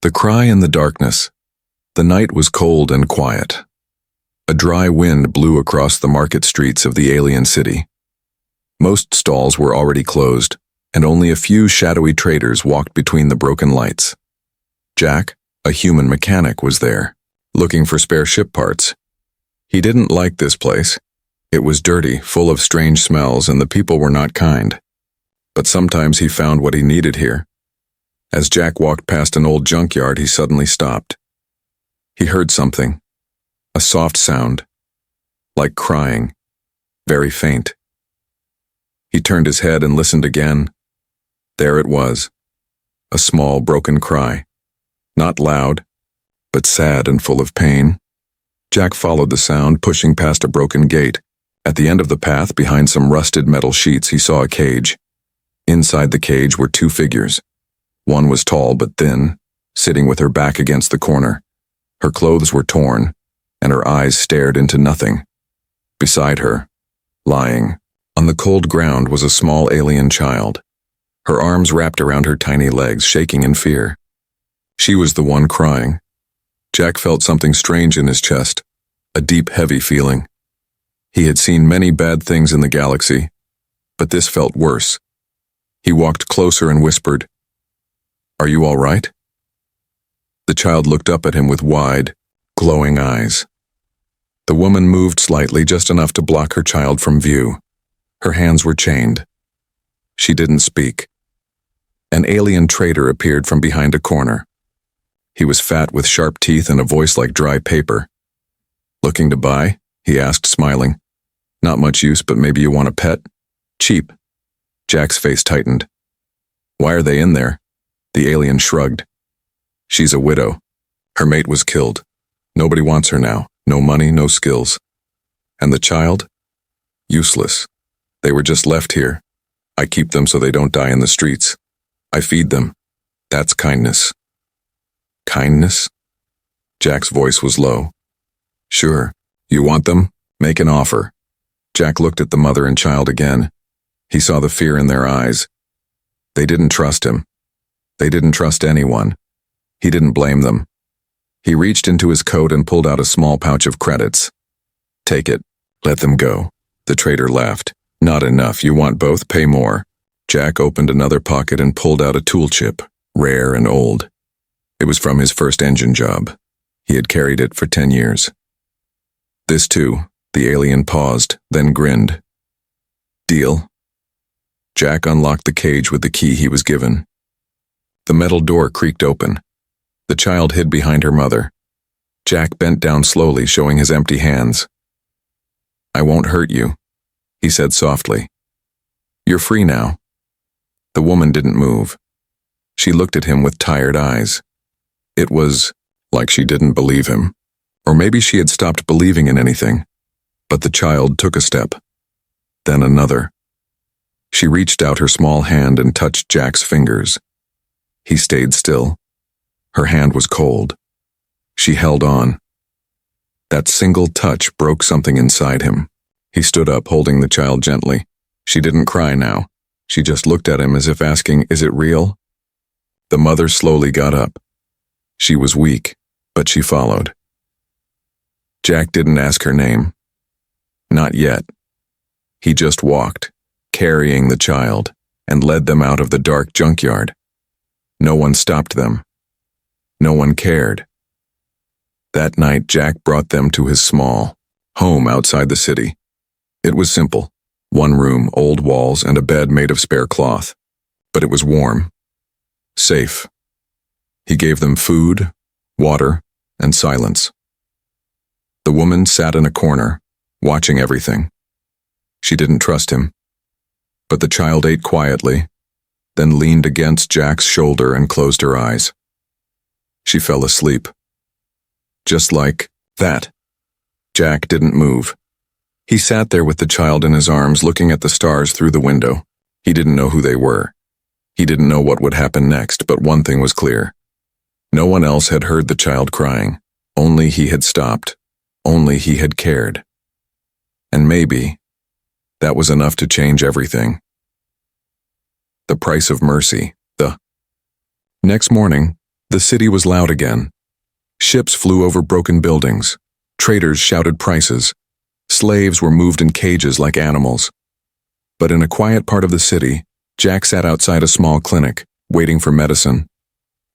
The cry in the darkness. The night was cold and quiet. A dry wind blew across the market streets of the alien city. Most stalls were already closed, and only a few shadowy traders walked between the broken lights. Jack, a human mechanic, was there, looking for spare ship parts. He didn't like this place. It was dirty, full of strange smells, and the people were not kind. But sometimes he found what he needed here. As Jack walked past an old junkyard, he suddenly stopped. He heard something. A soft sound, like crying, very faint. He turned his head and listened again. There it was, a small, broken cry. Not loud, but sad and full of pain. Jack followed the sound, pushing past a broken gate. At the end of the path, behind some rusted metal sheets, he saw a cage. Inside the cage were two figures. One was tall but thin, sitting with her back against the corner. Her clothes were torn, and her eyes stared into nothing. Beside her, lying on the cold ground, was a small alien child. Her arms wrapped around her tiny legs, shaking in fear. She was the one crying. Jack felt something strange in his chest, a deep, heavy feeling. He had seen many bad things in the galaxy, but this felt worse. He walked closer and whispered, "Are you all right?" The child looked up at him with wide, glowing eyes. The woman moved slightly, just enough to block her child from view. Her hands were chained. She didn't speak. An alien trader appeared from behind a corner. He was fat with sharp teeth and a voice like dry paper. "Looking to buy?" he asked, smiling. "Not much use, but maybe you want a pet? Cheap." Jack's face tightened. "Why are they in there?" The alien shrugged. "She's a widow. Her mate was killed. Nobody wants her now. No money, no skills. And the child? Useless. They were just left here. I keep them so they don't die in the streets. I feed them. That's kindness." "Kindness?" Jack's voice was low. "Sure. You want them? Make an offer." Jack looked at the mother and child again. He saw the fear in their eyes. They didn't trust him. They didn't trust anyone. He didn't blame them. He reached into his coat and pulled out a small pouch of credits. "Take it. Let them go." The trader laughed. "Not enough. You want both? Pay more." Jack opened another pocket and pulled out a tool chip, rare and old. It was from his first engine job. He had carried it for 10 years. "This too." The alien paused, then grinned. "Deal?" Jack unlocked the cage with the key he was given. The metal door creaked open. The child hid behind her mother. Jack bent down slowly, showing his empty hands. "I won't hurt you," he said softly. "You're free now." The woman didn't move. She looked at him with tired eyes. It was like she didn't believe him. Or maybe she had stopped believing in anything. But the child took a step. Then another. She reached out her small hand and touched Jack's fingers. He stayed still. Her hand was cold. She held on. That single touch broke something inside him. He stood up, holding the child gently. She didn't cry now. She just looked at him as if asking, "Is it real?" The mother slowly got up. She was weak, but she followed. Jack didn't ask her name. Not yet. He just walked, carrying the child, and led them out of the dark junkyard. No one stopped them. No one cared. That night, Jack brought them to his small home outside the city. It was simple. One room, old walls, and a bed made of spare cloth. But it was warm. Safe. He gave them food, water, and silence. The woman sat in a corner, watching everything. She didn't trust him. But the child ate quietly, then leaned against Jack's shoulder and closed her eyes. She fell asleep. Just like that. Jack didn't move. He sat there with the child in his arms, looking at the stars through the window. He didn't know who they were. He didn't know what would happen next, but one thing was clear. No one else had heard the child crying. Only he had stopped. Only he had cared. And maybe that was enough to change everything. The price of mercy. The next morning, The city was loud again. Ships flew over broken buildings. Traders shouted prices. Slaves were moved in cages like animals. But in a quiet part of the city, Jack sat outside a small clinic, waiting for medicine.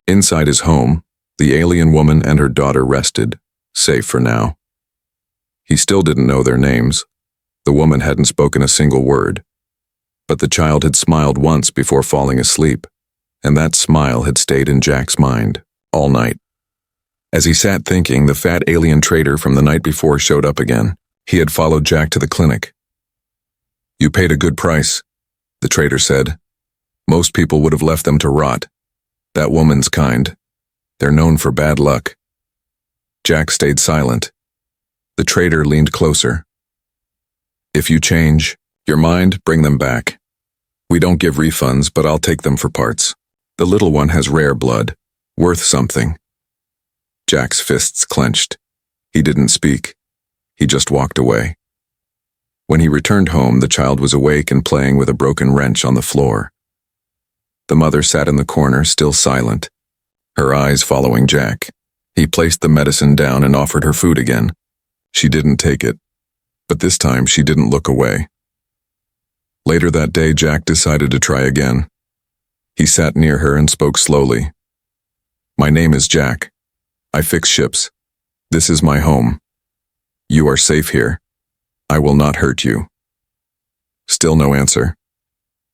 Inside his home, the alien woman and her daughter rested, safe for now. He still didn't know their names. The woman hadn't spoken a single word. But the child had smiled once before falling asleep, and that smile had stayed in Jack's mind all night. As he sat thinking, the fat alien trader from the night before showed up again. He had followed Jack to the clinic. "You paid a good price," the trader said. "Most people would have left them to rot. That woman's kind. They're known for bad luck." Jack stayed silent. The trader leaned closer. "If you change your mind, bring them back. We don't give refunds, but I'll take them for parts. The little one has rare blood, worth something." Jack's fists clenched. He didn't speak. He just walked away. When he returned home, the child was awake and playing with a broken wrench on the floor. The mother sat in the corner, still silent, her eyes following Jack. He placed the medicine down and offered her food again. She didn't take it, but this time she didn't look away. Later that day, Jack decided to try again. He sat near her and spoke slowly. "My name is Jack. I fix ships. This is my home. You are safe here. I will not hurt you." Still no answer.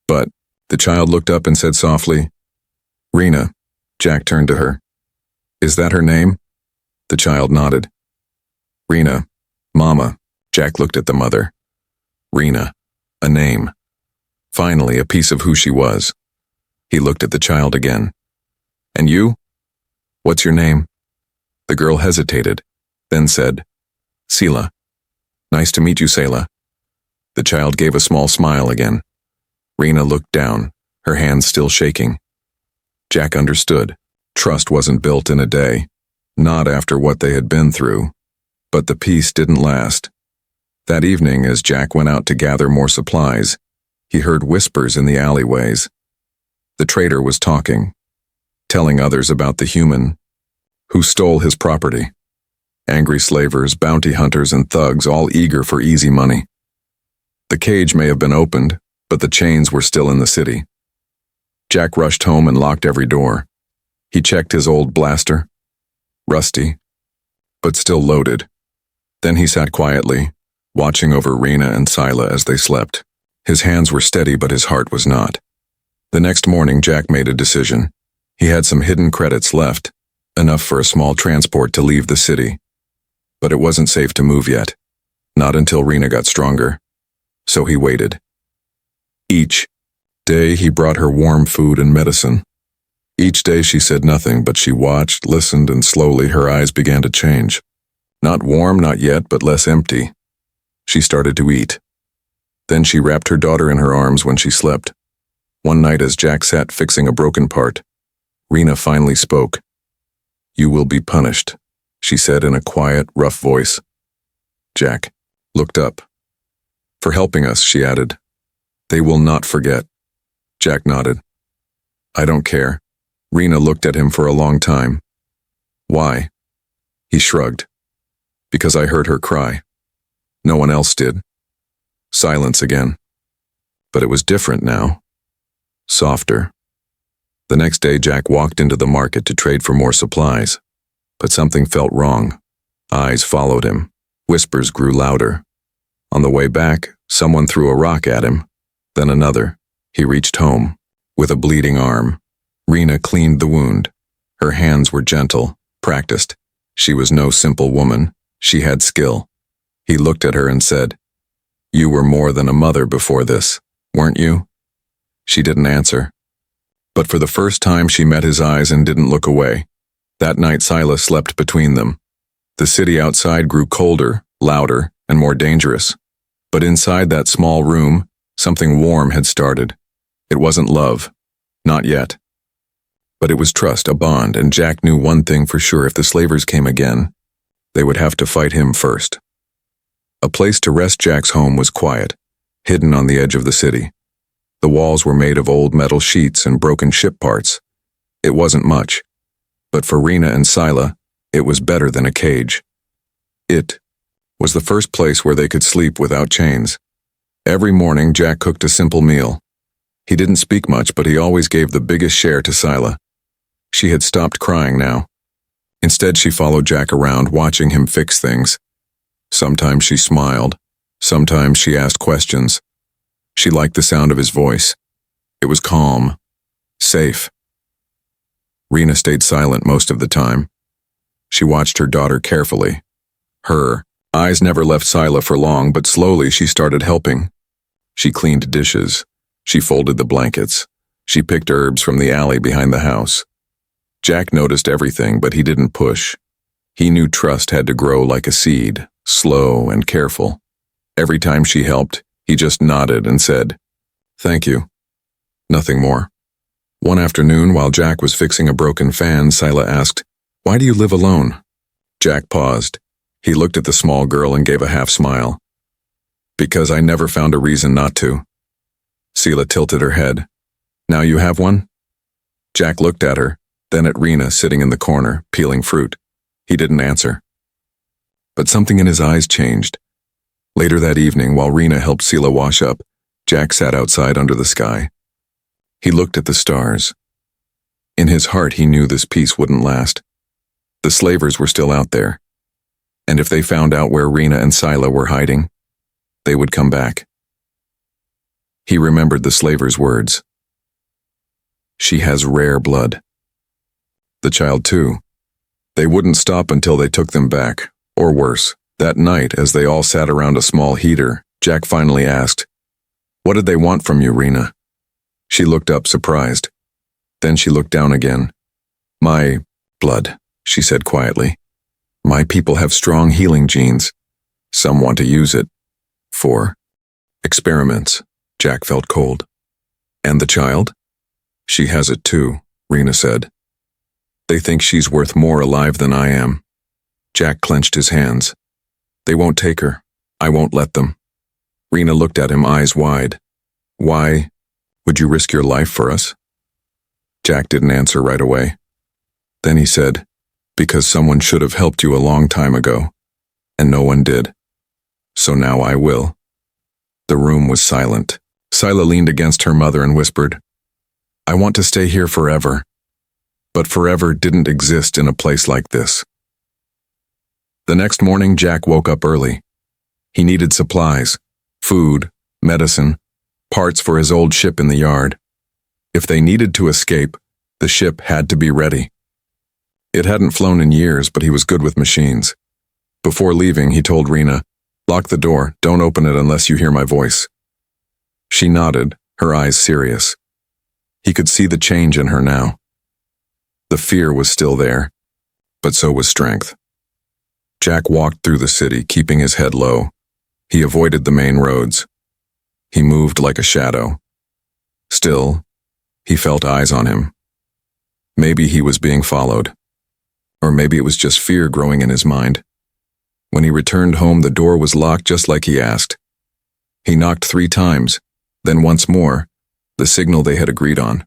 "But," the child looked up and said softly, "Rena." Jack turned to her. "Is that her name?" The child nodded. "Rena, Mama." Jack looked at the mother. Rena, a name. Finally, a piece of who she was. He looked at the child again. "And you? What's your name?" The girl hesitated, then said, "Selah." "Nice to meet you, Selah." The child gave a small smile again. Rena looked down, her hands still shaking. Jack understood. Trust wasn't built in a day, not after what they had been through. But the peace didn't last. That evening, as Jack went out to gather more supplies, he heard whispers in the alleyways. The trader was talking, telling others about the human who stole his property. Angry slavers, bounty hunters, and thugs, all eager for easy money. The cage may have been opened, but the chains were still in the city. Jack rushed home and locked every door. He checked his old blaster, rusty, but still loaded. Then he sat quietly, watching over Rena and Sila as they slept. His hands were steady, but his heart was not. The next morning, Jack made a decision. He had some hidden credits left, enough for a small transport to leave the city. But it wasn't safe to move yet, not until Rena got stronger. So he waited. Each day he brought her warm food and medicine. Each day she said nothing, but she watched, listened, and slowly her eyes began to change. Not warm, not yet, but less empty. She started to eat. Then she wrapped her daughter in her arms when she slept. One night as Jack sat fixing a broken part, Rena finally spoke. "You will be punished," she said in a quiet, rough voice. Jack looked up. "For helping us," she added. "They will not forget." Jack nodded. "I don't care." Rena looked at him for a long time. "Why?" He shrugged. "Because I heard her cry. No one else did." Silence again. But it was different now. Softer. The next day, Jack walked into the market to trade for more supplies. But something felt wrong. Eyes followed him. Whispers grew louder. On the way back, someone threw a rock at him. Then another. He reached home, with a bleeding arm. Rena cleaned the wound. Her hands were gentle, practiced. She was no simple woman. She had skill. He looked at her and said, "You were more than a mother before this, weren't you?" She didn't answer. But for the first time she met his eyes and didn't look away. That night Silas slept between them. The city outside grew colder, louder, and more dangerous. But inside that small room, something warm had started. It wasn't love. Not yet. But it was trust, a bond, and Jack knew one thing for sure: if the slavers came again, they would have to fight him first. A place to rest Jack's home was quiet, hidden on the edge of the city. The walls were made of old metal sheets and broken ship parts. It wasn't much, But for Rena and Sila, it was better than a cage. It was the first place where they could sleep without chains. Every morning, Jack cooked a simple meal. He didn't speak much, but he always gave the biggest share to Sila. She had stopped crying now. Instead, she followed Jack around, watching him fix things. Sometimes she smiled. Sometimes she asked questions. She liked the sound of his voice. It was calm, safe. Rena stayed silent most of the time. She watched her daughter carefully. Her eyes never left Sila for long, but slowly she started helping. She cleaned dishes. She folded the blankets. She picked herbs from the alley behind the house. Jack noticed everything, but he didn't push. He knew trust had to grow like a seed, slow and careful. Every time she helped, he just nodded and said, "Thank you." Nothing more. One afternoon, while Jack was fixing a broken fan, Sila asked, "Why do you live alone?" Jack paused. He looked at the small girl and gave a half smile. "Because I never found a reason not to." Sila tilted her head. "Now you have one?" Jack looked at her, then at Rena sitting in the corner, peeling fruit. He didn't answer. But something in his eyes changed. Later that evening, while Rena helped Sila wash up, Jack sat outside under the sky. He looked at the stars. In his heart, he knew this peace wouldn't last. The slavers were still out there. And if they found out where Rena and Sila were hiding, they would come back. He remembered the slaver's words. "She has rare blood." The child, too. They wouldn't stop until they took them back, or worse. That night, as they all sat around a small heater, Jack finally asked, "What did they want from you, Rena?" She looked up, surprised. Then she looked down again. "My blood," she said quietly. "My people have strong healing genes. Some want to use it for experiments." Jack felt cold. "And the child?" "She has it too," Rena said. "They think she's worth more alive than I am." Jack clenched his hands. "They won't take her. I won't let them." Rena looked at him, eyes wide. "Why would you risk your life for us?" Jack didn't answer right away. Then he said, "Because someone should have helped you a long time ago, and no one did. So now I will." The room was silent. Sila leaned against her mother and whispered, "I want to stay here forever." But forever didn't exist in a place like this. The next morning, Jack woke up early. He needed supplies, food, medicine, parts for his old ship in the yard. If they needed to escape, the ship had to be ready. It hadn't flown in years, but he was good with machines. Before leaving, he told Rena, "Lock the door, don't open it unless you hear my voice." She nodded, her eyes serious. He could see the change in her now. The fear was still there, but so was strength. Jack walked through the city, keeping his head low. He avoided the main roads. He moved like a shadow. Still, he felt eyes on him. Maybe he was being followed. Or maybe it was just fear growing in his mind. When he returned home, the door was locked just like he asked. He knocked 3 times, then once more, the signal they had agreed on.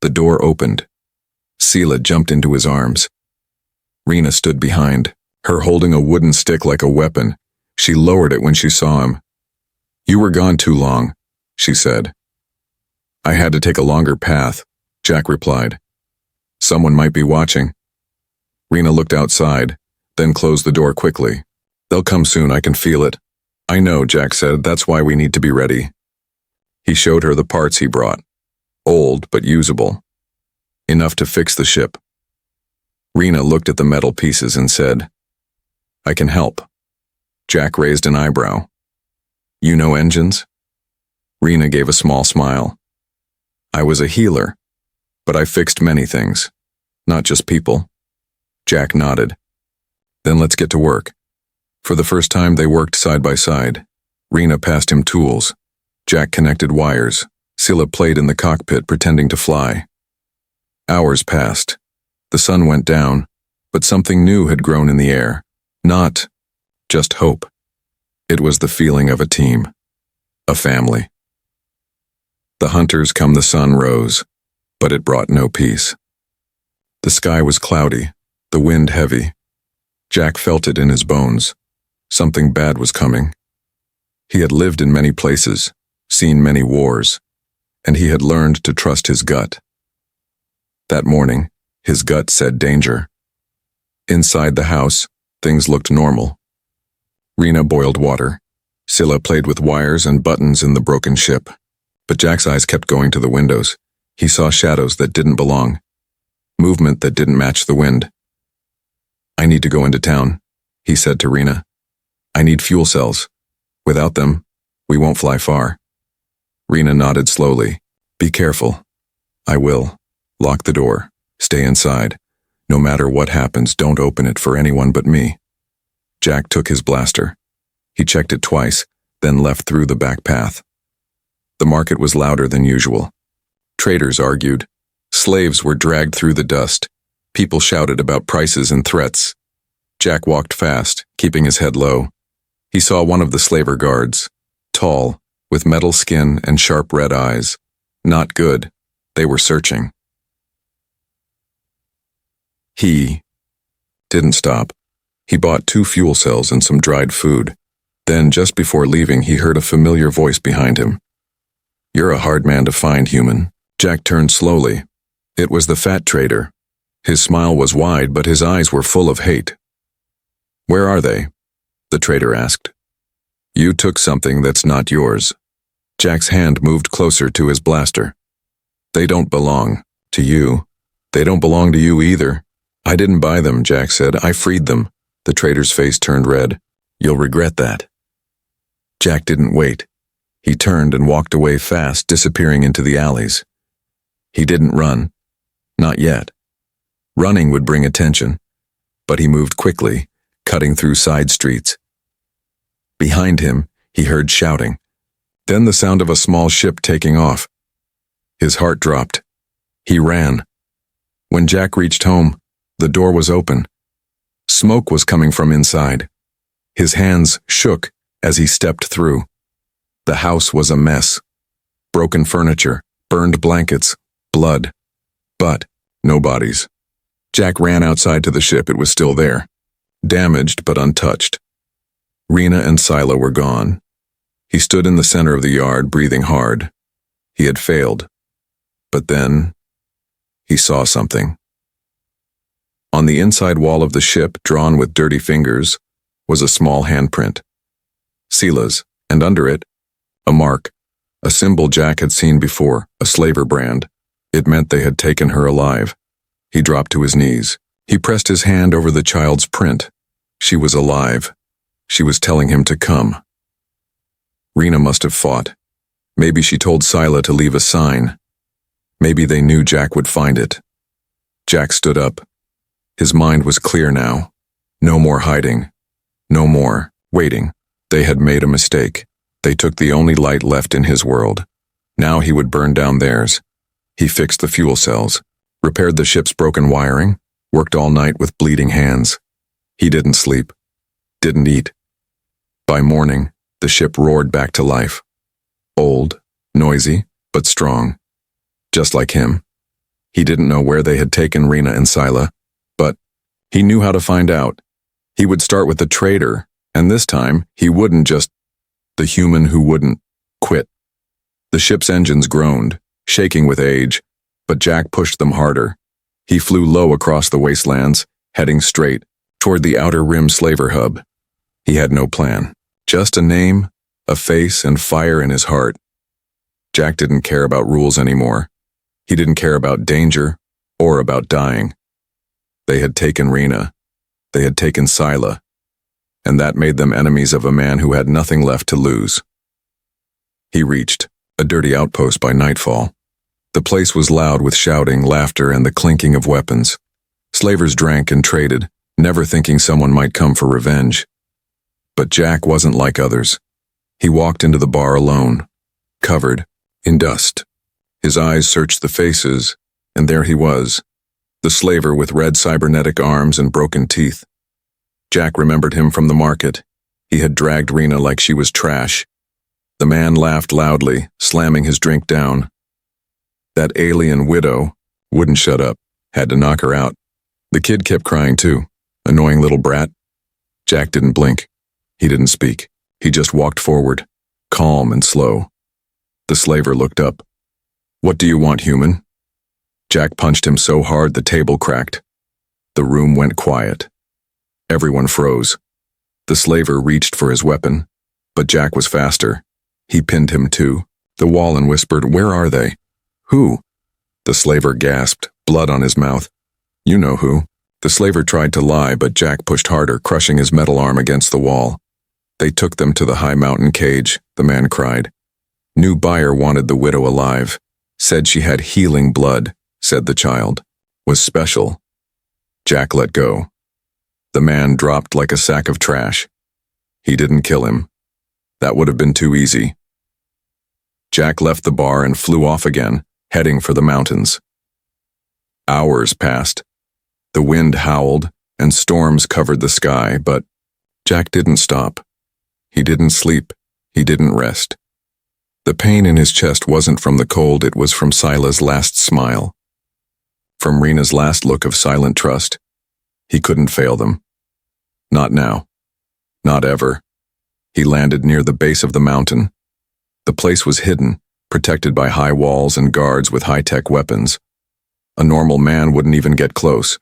The door opened. Sila jumped into his arms. Rena stood behind, her holding a wooden stick like a weapon. She lowered it when she saw him. "You were gone too long," she said. "I had to take a longer path," Jack replied. "Someone might be watching." Rena looked outside, then closed the door quickly. "They'll come soon, I can feel it." "I know," Jack said, "that's why we need to be ready." He showed her the parts he brought. Old, but usable. Enough to fix the ship. Rena looked at the metal pieces and said, "I can help." Jack raised an eyebrow. "You know engines?" Rena gave a small smile. "I was a healer, but I fixed many things, not just people." Jack nodded. "Then let's get to work." For the first time, they worked side by side. Rena passed him tools. Jack connected wires. Sila played in the cockpit, pretending to fly. Hours passed. The sun went down, but something new had grown in the air. Not just hope. It was the feeling of a team. A family. The hunters come the sun rose, but it brought no peace. The sky was cloudy, the wind heavy. Jack felt it in his bones. Something bad was coming. He had lived in many places, seen many wars, and he had learned to trust his gut. That morning, his gut said danger. Inside the house, things looked normal. Rena boiled water. Scylla played with wires and buttons in the broken ship. But Jack's eyes kept going to the windows. He saw shadows that didn't belong. Movement that didn't match the wind. "I need to go into town," he said to Rena. "I need fuel cells. Without them, we won't fly far." Rena nodded slowly. "Be careful." "I will. Lock the door. Stay inside. No matter what happens, don't open it for anyone but me." Jack took his blaster. He checked it twice, then left through the back path. The market was louder than usual. Traders argued. Slaves were dragged through the dust. People shouted about prices and threats. Jack walked fast, keeping his head low. He saw one of the slaver guards, tall, with metal skin and sharp red eyes. Not good. They were searching. He didn't stop. He bought 2 fuel cells and some dried food. Then, just before leaving, he heard a familiar voice behind him. "You're a hard man to find, human." Jack turned slowly. It was the fat trader. His smile was wide, but his eyes were full of hate. "Where are they?" the trader asked. "You took something that's not yours." Jack's hand moved closer to his blaster. "They don't belong to you. They don't belong to you either." "I didn't buy them," Jack said. "I freed them." The trader's face turned red. "You'll regret that." Jack didn't wait. He turned and walked away fast, disappearing into the alleys. He didn't run. Not yet. Running would bring attention. But he moved quickly, cutting through side streets. Behind him, he heard shouting. Then the sound of a small ship taking off. His heart dropped. He ran. When Jack reached home, the door was open. Smoke was coming from inside. His hands shook as he stepped through. The house was a mess. Broken furniture, burned blankets, blood. But no bodies. Jack ran outside to the ship. It was still there. Damaged but untouched. Rena and Scylla were gone. He stood in the center of the yard, breathing hard. He had failed. But then, he saw something. On the inside wall of the ship, drawn with dirty fingers, was a small handprint. Scylla's, and under it, a mark, a symbol Jack had seen before, a slaver brand. It meant they had taken her alive. He dropped to his knees. He pressed his hand over the child's print. She was alive. She was telling him to come. Rena must have fought. Maybe she told Scylla to leave a sign. Maybe they knew Jack would find it. Jack stood up. His mind was clear now. No more hiding. No more waiting. They had made a mistake. They took the only light left in his world. Now he would burn down theirs. He fixed the fuel cells, repaired the ship's broken wiring, worked all night with bleeding hands. He didn't sleep. Didn't eat. By morning, the ship roared back to life. Old, noisy, but strong. Just like him. He didn't know where they had taken Rena and Scylla, but he knew how to find out. He would start with the trader, and this time he wouldn't just the human who wouldn't quit. The ship's engines groaned, shaking with age, but Jack pushed them harder. He flew low across the wastelands, heading straight toward the outer rim slaver hub. He had no plan, just a name, a face, and fire in his heart. Jack didn't care about rules anymore. He didn't care about danger or about dying. They had taken Rena. They had taken Scylla. And that made them enemies of a man who had nothing left to lose. He reached a dirty outpost by nightfall. The place was loud with shouting, laughter, and the clinking of weapons. Slavers drank and traded, never thinking someone might come for revenge. But Jack wasn't like others. He walked into the bar alone, covered in dust. His eyes searched the faces, and there he was, the slaver with red cybernetic arms and broken teeth. Jack remembered him from the market. He had dragged Rena like she was trash. The man laughed loudly, slamming his drink down. That alien widow wouldn't shut up, had to knock her out. The kid kept crying too. Annoying little brat. Jack didn't blink. He didn't speak. He just walked forward, calm and slow. The slaver looked up. "What do you want, human?" Jack punched him so hard the table cracked. The room went quiet. Everyone froze. The slaver reached for his weapon, but Jack was faster. He pinned him to the wall and whispered, "Where are they?" "Who?" The slaver gasped, blood on his mouth. "You know who." The slaver tried to lie, but Jack pushed harder, crushing his metal arm against the wall. "They took them to the high mountain cage," the man cried. "New buyer wanted the widow alive. Said she had healing blood," said the child. "Was special." Jack let go. The man dropped like a sack of trash. He didn't kill him. That would have been too easy. Jack left the bar and flew off again, heading for the mountains. Hours passed. The wind howled, and storms covered the sky, but Jack didn't stop. He didn't sleep. He didn't rest. The pain in his chest wasn't from the cold, it was from Sila's last smile. From Rena's last look of silent trust. He couldn't fail them. Not now. Not ever. He landed near the base of the mountain. The place was hidden, protected by high walls and guards with high-tech weapons. A normal man wouldn't even get close.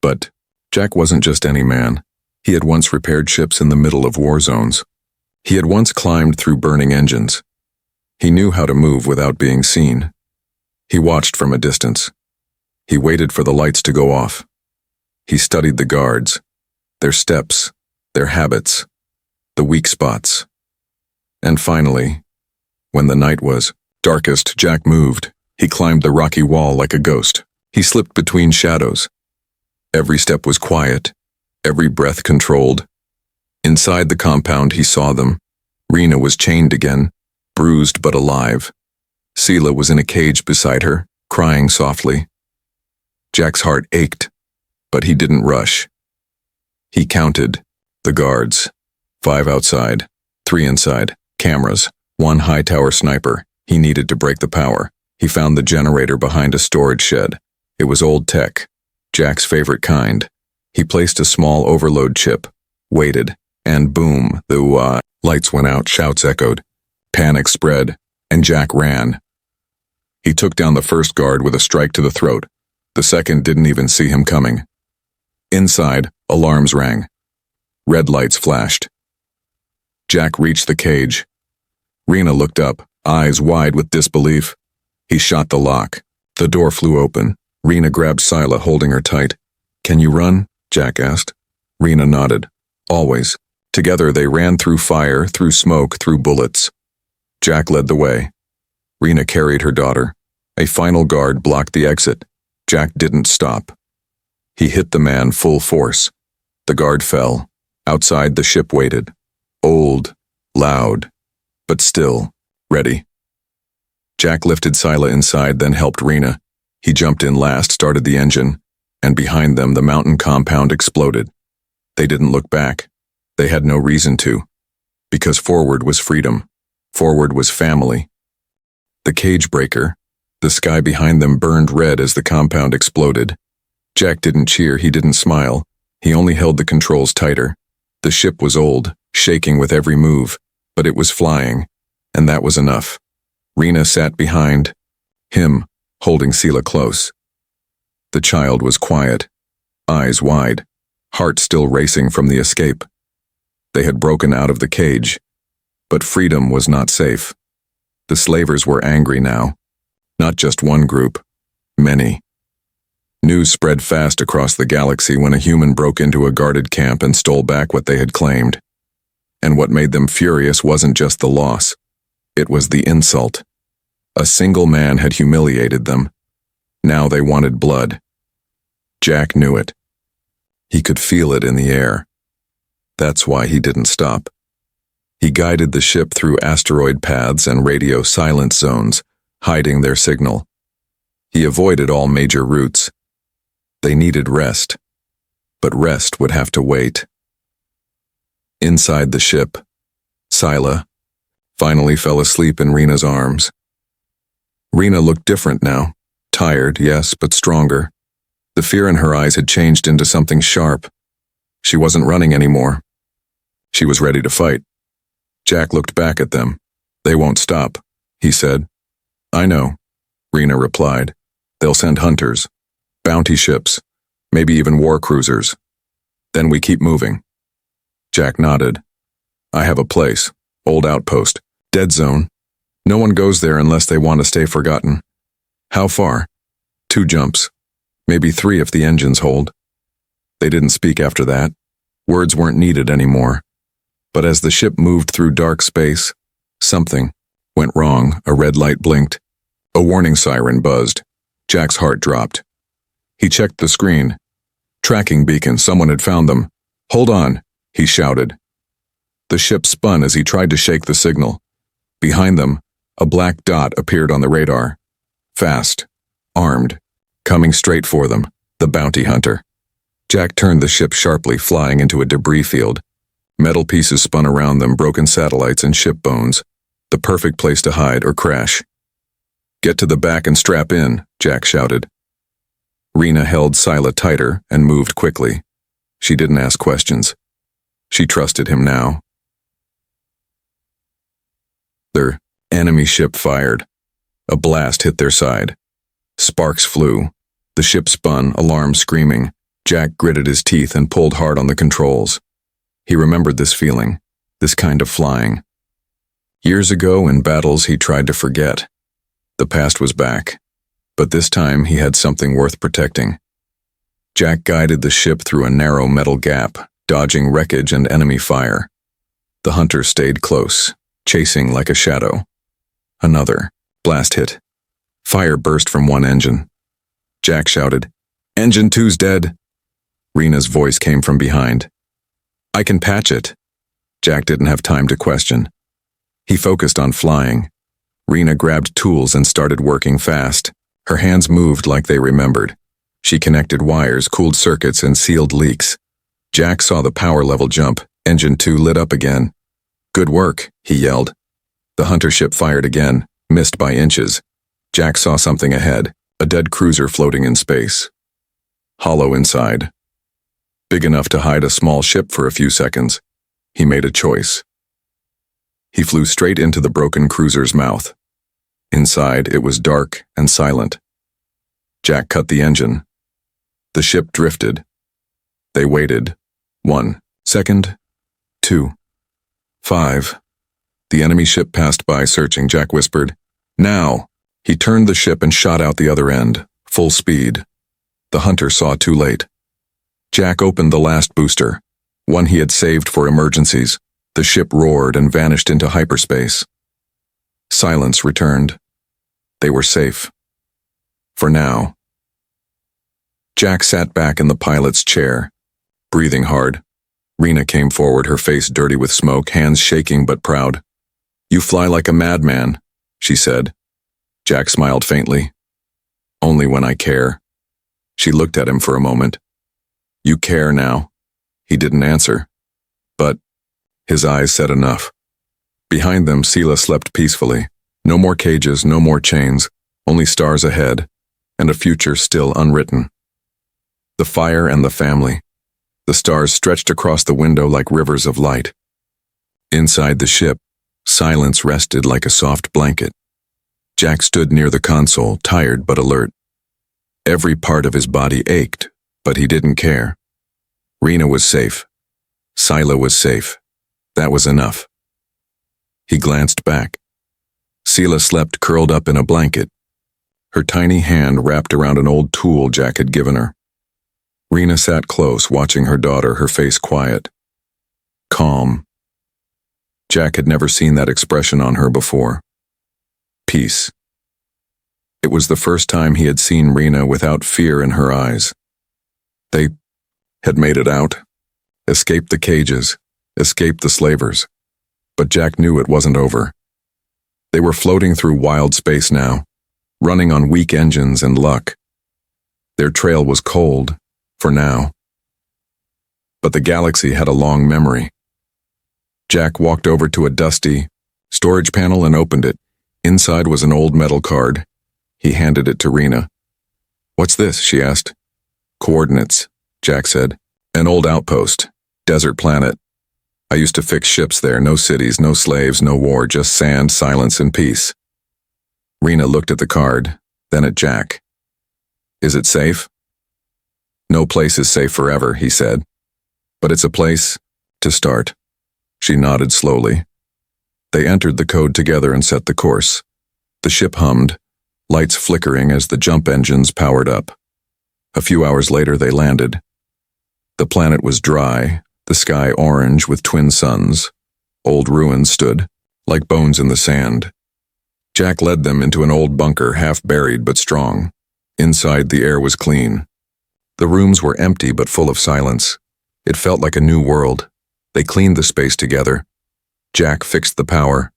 But Jack wasn't just any man. He had once repaired ships in the middle of war zones. He had once climbed through burning engines. He knew how to move without being seen. He watched from a distance. He waited for the lights to go off. He studied the guards, their steps, their habits, the weak spots. And finally, when the night was darkest, Jack moved. He climbed the rocky wall like a ghost. He slipped between shadows. Every step was quiet, every breath controlled. Inside the compound he saw them. Rena was chained again, bruised but alive. Sila was in a cage beside her, crying softly. Jack's heart ached, but he didn't rush. He counted the guards. 5 outside, 3 inside, cameras, 1 high-tower sniper. He needed to break the power. He found the generator behind a storage shed. It was old tech, Jack's favorite kind. He placed a small overload chip, waited, and boom, the lights went out, shouts echoed. Panic spread, and Jack ran. He took down the first guard with a strike to the throat. The second didn't even see him coming. Inside, alarms rang. Red lights flashed. Jack reached the cage. Rena looked up, eyes wide with disbelief. He shot the lock. The door flew open. Rena grabbed Sila, holding her tight. "Can you run?" Jack asked. Rena nodded. "Always." Together they ran through fire, through smoke, through bullets. Jack led the way. Rena carried her daughter. A final guard blocked the exit. Jack didn't stop. He hit the man full force. The guard fell. Outside the ship waited. Old, loud, but still ready. Jack lifted Sila inside, then helped Rena. He jumped in last, started the engine, and behind them the mountain compound exploded. They didn't look back. They had no reason to, because forward was freedom. Forward was family. The cage breaker, the sky behind them burned red as the compound exploded. Jack didn't cheer, he didn't smile. He only held the controls tighter. The ship was old, shaking with every move, but it was flying, and that was enough. Rena sat behind him, holding Sila close. The child was quiet, eyes wide, heart still racing from the escape. They had broken out of the cage, but freedom was not safe. The slavers were angry now. Not just one group, many. News spread fast across the galaxy when a human broke into a guarded camp and stole back what they had claimed. And what made them furious wasn't just the loss. It was the insult. A single man had humiliated them. Now they wanted blood. Jack knew it. He could feel it in the air. That's why he didn't stop. He guided the ship through asteroid paths and radio silence zones, hiding their signal. He avoided all major routes. They needed rest, but rest would have to wait. Inside the ship, Sila finally fell asleep in Rena's arms. Rena looked different now, tired, yes, but stronger. The fear in her eyes had changed into something sharp. She wasn't running anymore. She was ready to fight. Jack looked back at them. "They won't stop," he said. "I know," Rena replied. "They'll send hunters, bounty ships, maybe even war cruisers. Then we keep moving." Jack nodded. "I have a place, old outpost, dead zone. No one goes there unless they want to stay forgotten." "How far?" "2 jumps. Maybe 3 if the engines hold." They didn't speak after that. Words weren't needed anymore. But as the ship moved through dark space, something went wrong. A red light blinked. A warning siren buzzed. Jack's heart dropped. He checked the screen. Tracking beacon, someone had found them. "Hold on," he shouted. The ship spun as he tried to shake the signal. Behind them, a black dot appeared on the radar. Fast, armed, coming straight for them, the bounty hunter. Jack turned the ship sharply, flying into a debris field. Metal pieces spun around them, broken satellites and ship bones. The perfect place to hide or crash. "Get to the back and strap in," Jack shouted. Rena held Scylla tighter and moved quickly. She didn't ask questions. She trusted him now. Their enemy ship fired. A blast hit their side. Sparks flew. The ship spun, alarm screaming. Jack gritted his teeth and pulled hard on the controls. He remembered this feeling, this kind of flying. Years ago in battles he tried to forget. The past was back, but this time he had something worth protecting. Jack guided the ship through a narrow metal gap, dodging wreckage and enemy fire. The hunter stayed close, chasing like a shadow. Another blast hit. Fire burst from one engine. Jack shouted, "Engine 2's dead." Rena's voice came from behind. "I can patch it." Jack didn't have time to question. He focused on flying. Rena grabbed tools and started working fast. Her hands moved like they remembered. She connected wires, cooled circuits, and sealed leaks. Jack saw the power level jump. Engine 2 lit up again. "Good work," he yelled. The hunter ship fired again, missed by inches. Jack saw something ahead, a dead cruiser floating in space. Hollow inside. Big enough to hide a small ship for a few seconds. He made a choice. He flew straight into the broken cruiser's mouth. Inside, it was dark and silent. Jack cut the engine. The ship drifted. They waited. 1 second. 2. 5. The enemy ship passed by, searching. Jack whispered, "Now!" He turned the ship and shot out the other end, full speed. The hunter saw too late. Jack opened the last booster, one he had saved for emergencies. The ship roared and vanished into hyperspace. Silence returned. They were safe. For now. Jack sat back in the pilot's chair, breathing hard. Rena came forward, her face dirty with smoke, hands shaking but proud. "You fly like a madman," she said. Jack smiled faintly. "Only when I care." She looked at him for a moment. "You care now?" He didn't answer. But his eyes said enough. Behind them, Scylla slept peacefully. No more cages, no more chains, only stars ahead, and a future still unwritten. The fire and the family. The stars stretched across the window like rivers of light. Inside the ship, silence rested like a soft blanket. Jack stood near the console, tired but alert. Every part of his body ached, but he didn't care. Rena was safe. Scylla was safe. That was enough. He glanced back. Scylla slept curled up in a blanket, her tiny hand wrapped around an old tool Jack had given her. Rena sat close, watching her daughter, her face quiet, calm. Jack had never seen that expression on her before. Peace. It was the first time he had seen Rena without fear in her eyes. They had made it out, escaped the cages, escaped the slavers. But Jack knew it wasn't over. They were floating through wild space now, running on weak engines and luck. Their trail was cold, for now. But the galaxy had a long memory. Jack walked over to a dusty storage panel and opened it. Inside was an old metal card. He handed it to Rena. "What's this?" she asked. Coordinates, Jack said. An old outpost. Desert planet. I used to fix ships there. No cities, no slaves, no war, just sand, silence, and peace. Rena looked at the card, then at Jack. Is it safe? No place is safe forever, he said. But it's a place to start. She nodded slowly. They entered the code together and set the course. The ship hummed, lights flickering as the jump engines powered up. A few hours later they landed. The planet was dry, the sky orange with twin suns. Old ruins stood, like bones in the sand. Jack led them into an old bunker, half buried but strong. Inside, the air was clean. The rooms were empty but full of silence. It felt like a new world. They cleaned the space together. Jack fixed the power.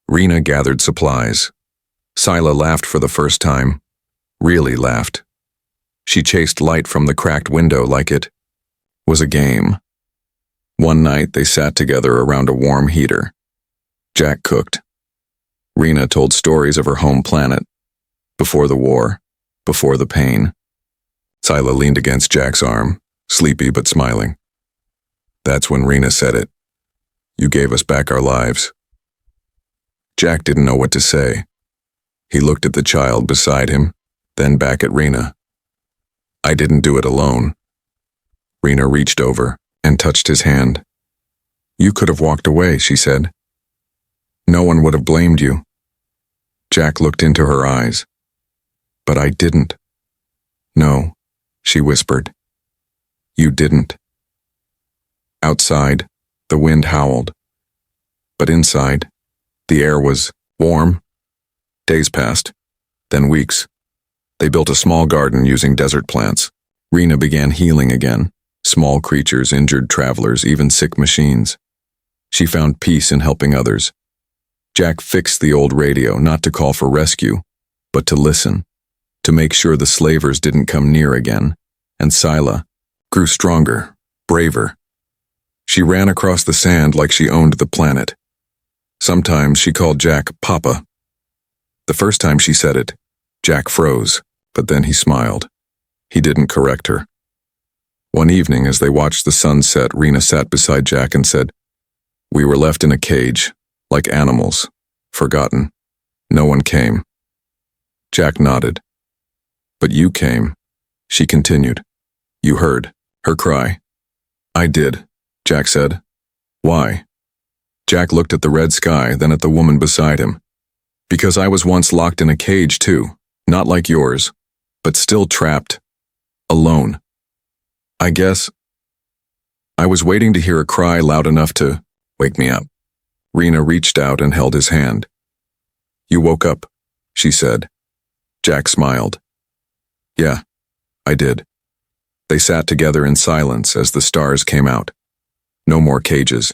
Rena gathered supplies. Scylla laughed for the first time. Really laughed. She chased light from the cracked window like it was a game. One night they sat together around a warm heater. Jack cooked. Rena told stories of her home planet. Before the war, before the pain. Scylla leaned against Jack's arm, sleepy but smiling. That's when Rena said it. You gave us back our lives. Jack didn't know what to say. He looked at the child beside him, then back at Rena. I didn't do it alone. Rena reached over and touched his hand. You could have walked away, she said. No one would have blamed you. Jack looked into her eyes. But I didn't. No, she whispered. You didn't. Outside, the wind howled. But inside, the air was warm. Days passed, then weeks. They built a small garden using desert plants. Rena began healing again. Small creatures, injured travelers, even sick machines. She found peace in helping others. Jack fixed the old radio, not to call for rescue, but to listen, to make sure the slavers didn't come near again. And Scylla grew stronger, braver. She ran across the sand like she owned the planet. Sometimes she called Jack Papa. The first time she said it, Jack froze, but then he smiled. He didn't correct her. One evening, as they watched the sun set, Rena sat beside Jack and said, We were left in a cage, like animals, forgotten. No one came. Jack nodded. But you came, she continued. You heard her cry. I did, Jack said. Why? Jack looked at the red sky, then at the woman beside him. Because I was once locked in a cage too, not like yours, but still trapped, alone. I guess I was waiting to hear a cry loud enough to wake me up. Rena reached out and held his hand. You woke up, she said. Jack smiled. Yeah, I did. They sat together in silence as the stars came out. No more cages,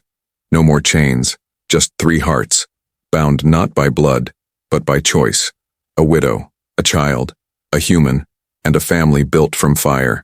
no more chains, just 3 hearts, bound not by blood, but by choice. A widow, a child, a human, and a family built from fire.